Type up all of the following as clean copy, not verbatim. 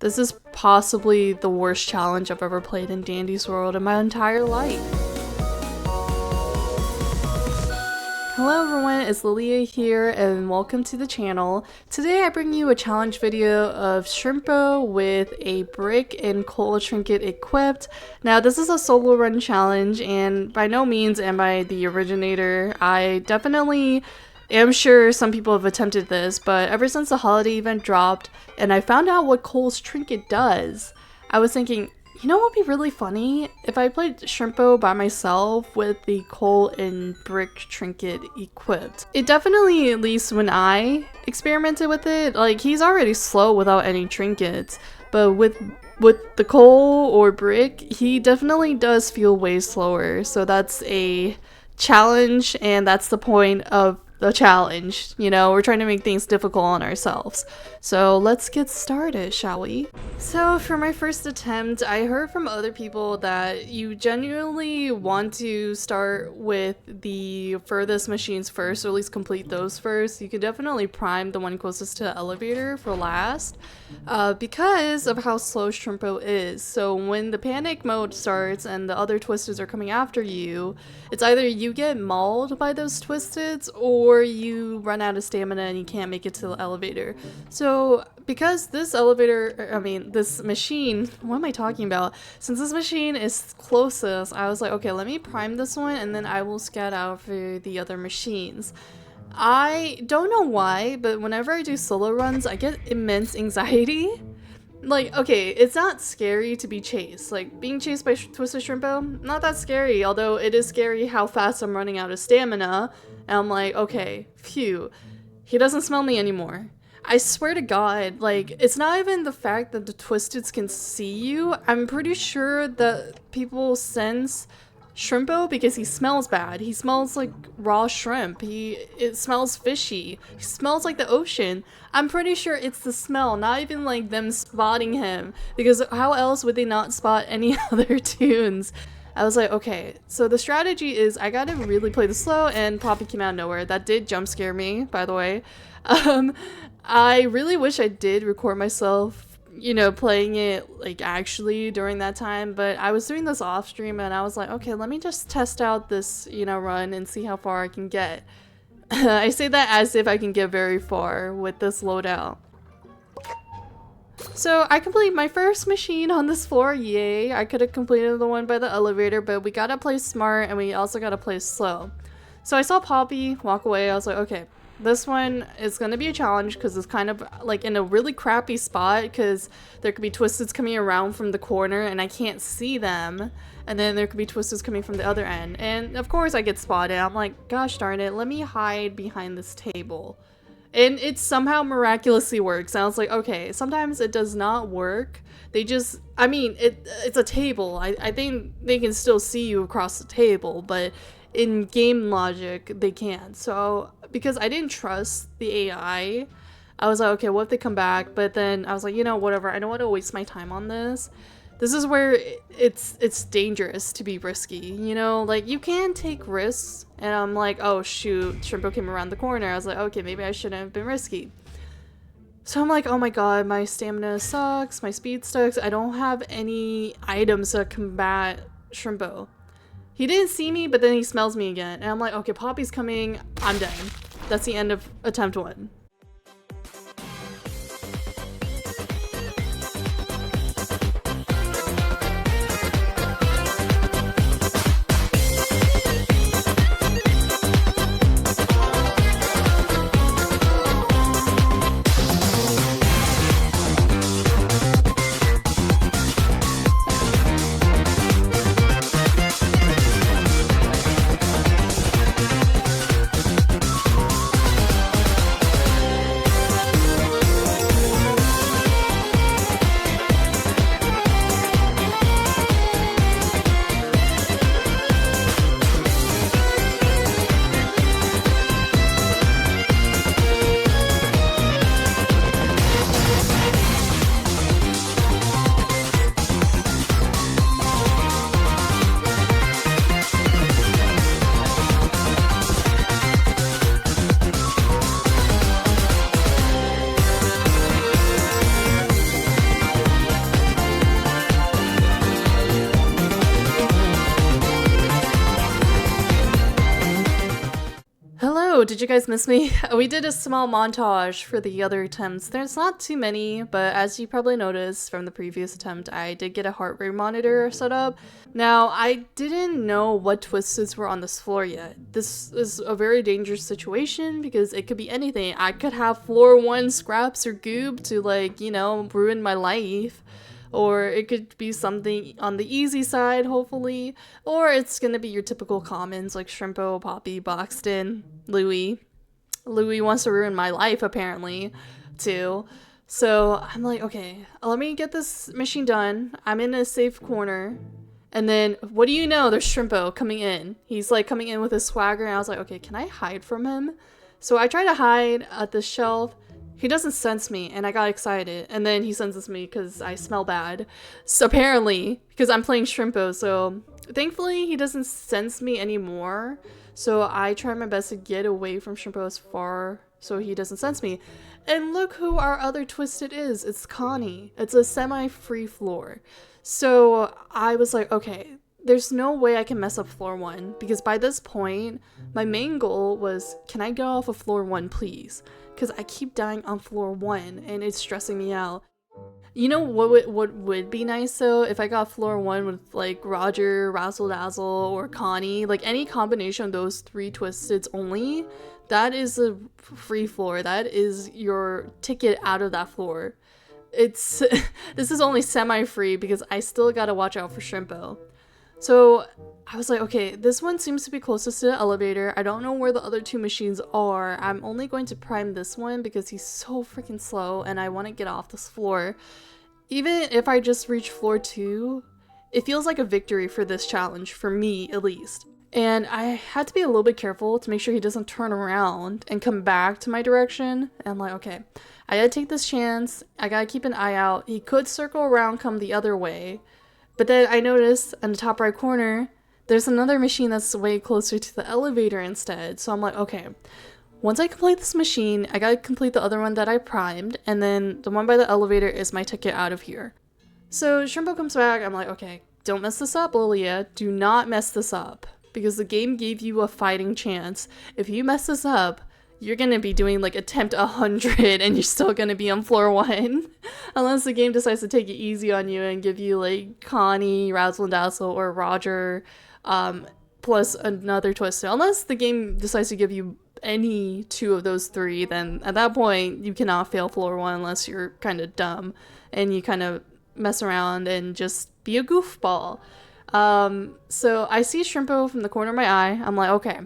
This is possibly the worst challenge I've ever played in Dandy's World in my entire life. Hello everyone, it's Lelia here and welcome to the channel. Today I bring you a challenge video of Shrimpo with a brick and coal trinket equipped. Now this is a solo run challenge and by no means am I the originator. I definitely am sure some people have attempted this, but ever since the holiday event dropped and I found out what coal's trinket does, I was thinking, you know what would be really funny? If I played Shrimpo by myself with the coal and brick trinket equipped. It definitely, at least when I experimented with it, like he's already slow without any trinkets, but with the coal or brick, he definitely does feel way slower. So that's a challenge and that's the point of the challenge. You know, we're trying to make things difficult on ourselves. So let's get started, shall we? So for my first attempt, I heard from other people that you genuinely want to start with the furthest machines first, or at least complete those first. You can definitely prime the one closest to the elevator for last, because of how slow Shrimpo is. So when the panic mode starts and the other twisteds are coming after you, it's either you get mauled by those twisteds or you run out of stamina and you can't make it to the elevator. So because this this machine, what am I talking about? Since this machine is closest, I was like, okay, let me prime this one and then I will scout out for the other machines. I don't know why, but whenever I do solo runs, I get immense anxiety. Like, okay, it's not scary to be chased. Like, being chased by Twisted Shrimpo, not that scary, although it is scary how fast I'm running out of stamina. And I'm like, okay, phew, he doesn't smell me anymore. I swear to God, like, it's not even the fact that the Twisteds can see you. I'm pretty sure that people sense Shrimpo because he smells bad. He smells like raw shrimp. It smells fishy. He smells like the ocean. I'm pretty sure it's the smell, not even like them spotting him, because how else would they not spot any other tunes? I was like, okay, so the strategy is I gotta really play this slow, and Poppy came out of nowhere. That did jump scare me, by the way. I really wish I did record myself, you know, playing it like actually during that time, but I was doing this off stream and I was like, okay, let me just test out this, you know, run and see how far I can get. I say that as if I can get very far with this loadout. So I completed my first machine on this floor, yay. I could have completed the one by the elevator, but we gotta play smart and we also gotta play slow. So I saw Poppy walk away. I was like, okay, this one is going to be a challenge because it's kind of like in a really crappy spot because there could be twisteds coming around from the corner and I can't see them. And then there could be twisteds coming from the other end. And of course I get spotted. I'm like, gosh darn it, let me hide behind this table. And it somehow miraculously works. And I was like, okay, sometimes it does not work. They just, I mean, it's a table. I think they can still see you across the table, but in game logic, they can't. So because I didn't trust the AI, I was like, okay, what if they come back? But then I was like, you know, whatever. I don't want to waste my time on this. This is where it's dangerous to be risky, you know? Like, you can take risks. And I'm like, oh, shoot, Shrimpo came around the corner. I was like, okay, maybe I shouldn't have been risky. So I'm like, oh my god, my stamina sucks. My speed sucks. I don't have any items to combat Shrimpo. He didn't see me, but then he smells me again. And I'm like, okay, Poppy's coming. I'm dead. That's the end of attempt 1. Oh, did you guys miss me? We did a small montage for the other attempts. There's not too many, but as you probably noticed from the previous attempt, I did get a heart rate monitor set up. Now, I didn't know what twists were on this floor yet. This is a very dangerous situation because it could be anything. I could have floor 1 scraps or goob to, like, you know, ruin my life. Or it could be something on the easy side, hopefully. Or it's gonna be your typical commons like Shrimpo, Poppy, Boxton, Louie. Louie wants to ruin my life, apparently, too. So I'm like, okay, let me get this machine done. I'm in a safe corner. And then, what do you know? There's Shrimpo coming in. He's like coming in with his swagger, and I was like, okay, can I hide from him? So I try to hide at the shelf. He doesn't sense me, and I got excited, and then he senses me because I smell bad. So apparently, because I'm playing Shrimpo, so thankfully he doesn't sense me anymore. So I try my best to get away from Shrimpo as far so he doesn't sense me. And look who our other twisted is. It's Connie. It's a semi-free floor. So I was like, okay, there's no way I can mess up floor 1 because by this point, my main goal was, can I get off of floor 1, please? Because I keep dying on floor 1 and it's stressing me out. You know what would be nice though? If I got floor 1 with like Roger, Razzle Dazzle, or Connie, like any combination of those 3 twisteds only, that is a free floor. That is your ticket out of that floor. It's this is only semi-free because I still gotta watch out for Shrimpo. So I was like, okay, this one seems to be closest to the elevator. I don't know where the other 2 machines are. I'm only going to prime this one because he's so freaking slow and I want to get off this floor. Even if I just reach floor 2, it feels like a victory for this challenge, for me at least. And I had to be a little bit careful to make sure he doesn't turn around and come back to my direction. And I'm like, okay, I gotta take this chance. I gotta keep an eye out. He could circle around, come the other way. But then I noticed in the top right corner, there's another machine that's way closer to the elevator instead. So I'm like, okay, once I complete this machine, I gotta complete the other one that I primed, and then the one by the elevator is my ticket out of here. So Shrimpo comes back, I'm like, okay, don't mess this up, Lelia. Do not mess this up. Because the game gave you a fighting chance. If you mess this up, you're gonna be doing like attempt 100 and you're still gonna be on floor 1. Unless the game decides to take it easy on you and give you like Connie, Razzle Dazzle, or Roger, plus another twist. Unless the game decides to give you any 2 of those 3, then at that point you cannot fail floor 1 unless you're kind of dumb and you kind of mess around and just be a goofball. So I see Shrimpo from the corner of my eye. I'm like, okay,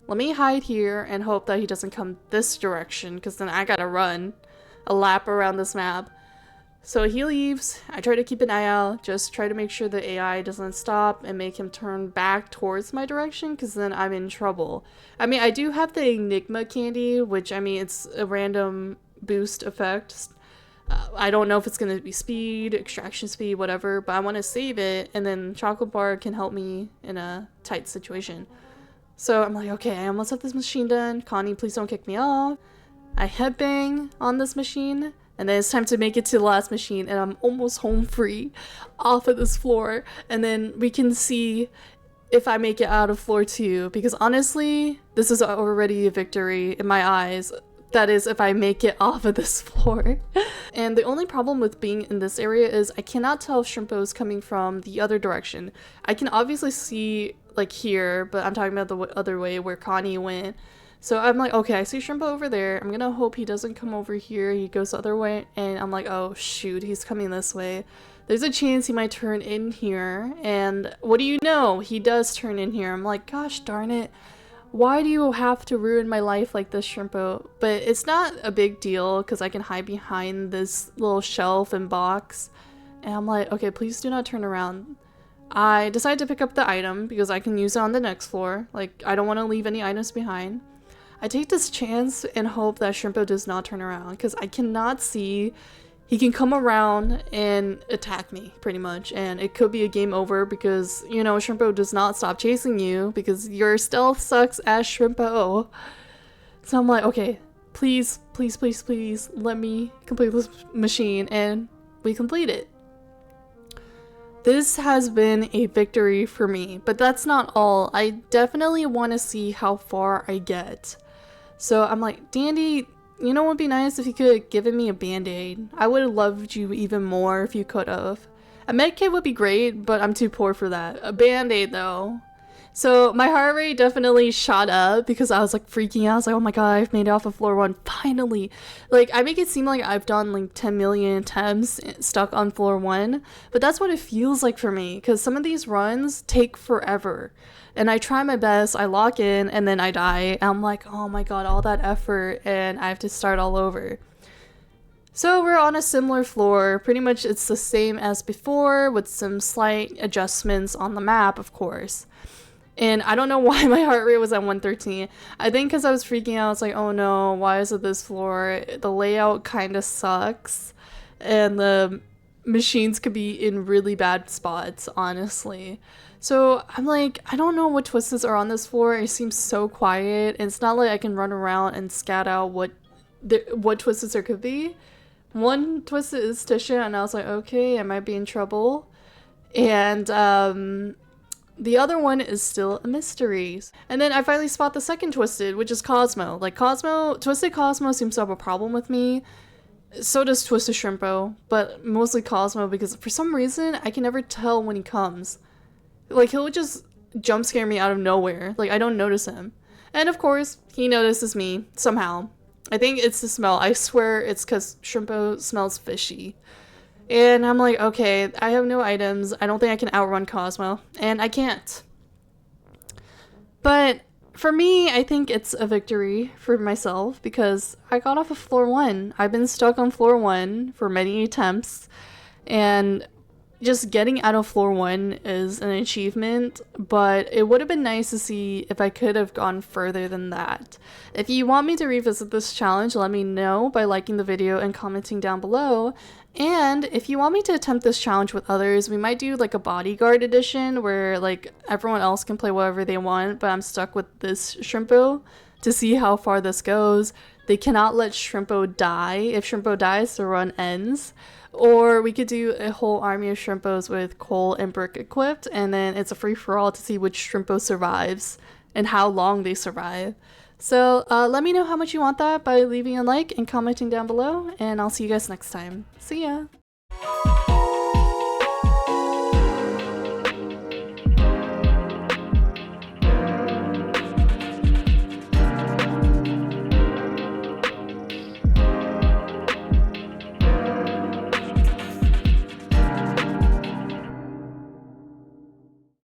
let me hide here and hope that he doesn't come this direction, because then I gotta run a lap around this map. So he leaves. I try to keep an eye out, just try to make sure the AI doesn't stop and make him turn back towards my direction, because then I'm in trouble. I mean, I do have the Enigma candy, which, I mean, it's a random boost effect. I don't know if it's going to be speed, extraction speed, whatever, but I want to save it, and then chocolate bar can help me in a tight situation. So I'm like, okay, I almost have this machine done. Connie, please don't kick me off. I headbang on this machine, and then it's time to make it to the last machine, and I'm almost home free off of this floor, and then we can see if I make it out of floor 2, because honestly, this is already a victory in my eyes. That is, if I make it off of this floor. And the only problem with being in this area is I cannot tell if Shrimpo is coming from the other direction. I can obviously see, like, here, but I'm talking about the other way where Connie went. So I'm like, okay, I see Shrimpo over there. I'm gonna hope he doesn't come over here. He goes the other way. And I'm like, oh, shoot, he's coming this way. There's a chance he might turn in here. And what do you know? He does turn in here. I'm like, gosh darn it. Why do you have to ruin my life like this, Shrimpo? But it's not a big deal because I can hide behind this little shelf and box. And I'm like, okay, please do not turn around. I decide to pick up the item because I can use it on the next floor. Like, I don't want to leave any items behind. I take this chance and hope that Shrimpo does not turn around because I cannot see. He can come around and attack me, pretty much, and it could be a game over because, you know, Shrimpo does not stop chasing you because your stealth sucks as Shrimpo. So I'm like, okay, please, please, please, please, let me complete this machine, and we complete it. This has been a victory for me, but that's not all. I definitely want to see how far I get. So I'm like, Dandy, you know what would be nice if you could have given me a band-aid? I would have loved you even more if you could have. A medkit would be great, but I'm too poor for that. A band-aid though. So my heart rate definitely shot up because I was like freaking out. I was like, oh my god, I've made it off of floor 1 finally. Like, I make it seem like I've done like 10 million attempts stuck on floor 1, but that's what it feels like for me because some of these runs take forever. And I try my best, I lock in, and then I die. And I'm like, oh my god, all that effort, and I have to start all over. So we're on a similar floor. Pretty much it's the same as before with some slight adjustments on the map, of course. And I don't know why my heart rate was at 113. I think because I was freaking out. I was like, oh no, why is it this floor? The layout kind of sucks. And the machines could be in really bad spots, honestly. So I'm like, I don't know what twists are on this floor. It seems so quiet. And it's not like I can run around and scat out what twists there could be. One twisted is Tisha, and I was like, okay, I might be in trouble. And the other one is still a mystery. And then I finally spot the second twisted, which is Cosmo. Like, Twisted Cosmo seems to have a problem with me. So does Twisted Shrimpo, but mostly Cosmo because for some reason I can never tell when he comes. Like, he'll just jump scare me out of nowhere. Like, I don't notice him. And of course, he notices me somehow. I think it's the smell. I swear it's because Shrimpo smells fishy. And I'm like, okay, I have no items. I don't think I can outrun Cosmo. And I can't. But for me, I think it's a victory for myself because I got off of floor 1. I've been stuck on floor 1 for many attempts. And just getting out of floor 1 is an achievement, but it would have been nice to see if I could have gone further than that. If you want me to revisit this challenge, let me know by liking the video and commenting down below. And if you want me to attempt this challenge with others, we might do like a bodyguard edition where like everyone else can play whatever they want, but I'm stuck with this Shrimpo to see how far this goes. They cannot let Shrimpo die. If Shrimpo dies, the run ends. Or we could do a whole army of Shrimpos with coal and brick equipped, and then it's a free-for-all to see which Shrimpo survives and how long they survive. So let me know how much you want that by leaving a like and commenting down below, and I'll see you guys next time. See ya!